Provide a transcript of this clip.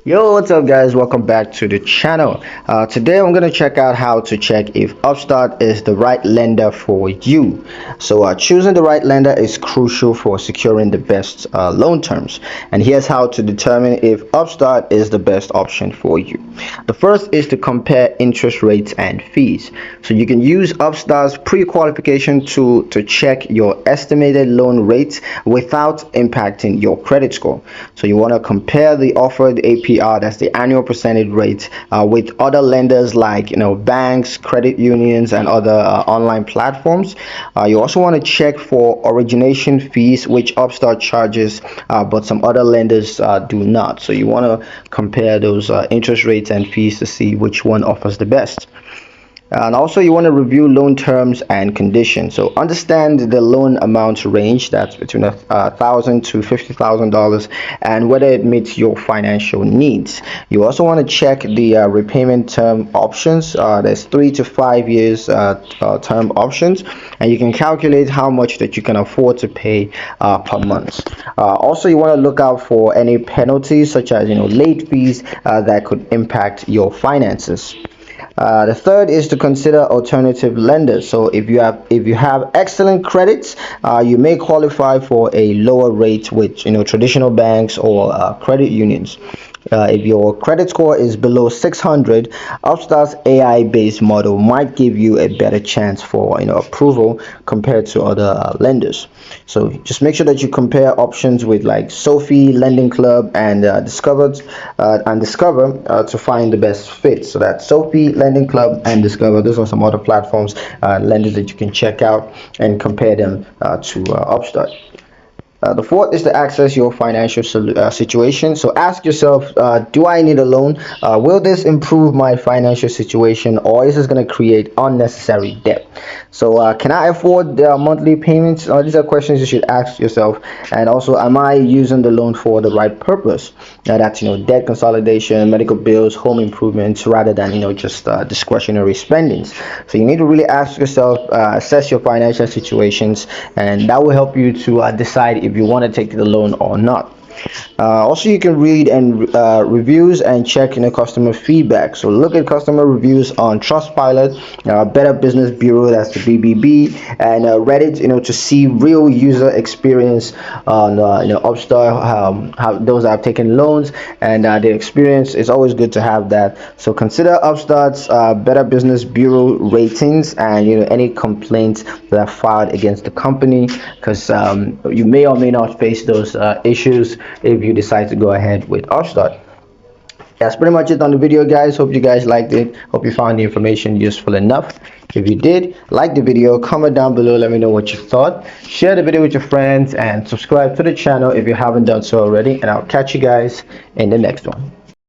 Yo, what's up guys? Welcome back to the channel. Today I'm going to check out how to check if Upstart is the right lender for you. Choosing the right lender is crucial for securing the best loan terms. And here's how to determine if Upstart is the best option for you. The first is to compare interest rates and fees. So you can use Upstart's pre-qualification tool to check your estimated loan rates without impacting your credit score. So you want to compare the offered APR, that's the annual percentage rate, with other lenders like banks, credit unions, and other online platforms. You also want to check for origination fees, which Upstart charges, but some other lenders do not. So you want to compare those interest rates and fees to see which one offers the best. And also you want to review loan terms and conditions. So understand the loan amount range, that's between $1,000 to $50,000, and whether it meets your financial needs. You also want to check the repayment term options. There's 3 to 5 years term options, and you can calculate how much that you can afford to pay per month. Also, you want to look out for any penalties such as late fees that could impact your finances. The third is to consider alternative lenders. So if you have excellent credits, you may qualify for a lower rate with traditional banks or credit unions. If your credit score is below 600, Upstart's AI-based model might give you a better chance for approval compared to other lenders. So just make sure that you compare options with like Sophie, Lending Club, and Discover to find the best fit. So that's Sophie, Lending Club, and Discover. Those are some other platforms, lenders that you can check out and compare them to Upstart. The fourth is to access your financial situation. So ask yourself, do I need a loan? Will this improve my financial situation, or is this going to create unnecessary debt? So can I afford the monthly payments? These are questions you should ask yourself. And also, am I using the loan for the right purpose? That's debt consolidation, medical bills, home improvements, rather than just discretionary spendings. So you need to really ask yourself, assess your financial situations, and that will help you to decide if you want to take the loan or not. Also, you can read and reviews and check customer feedback. So look at customer reviews on Trustpilot, Better Business Bureau, that's the BBB, and Reddit, to see real user experience on Upstart, how those that have taken loans, and the experience is always good to have that. So consider Upstart's Better Business Bureau ratings and any complaints that are filed against the company, because you may or may not face those issues if you decide to go ahead with Upstart. That's pretty much it on the video, guys. Hope you guys liked it. Hope you found the information useful enough. If you did, like the video, comment down below, let me know what you thought. Share the video with your friends and subscribe to the channel if you haven't done so already, and I'll catch you guys in the next one.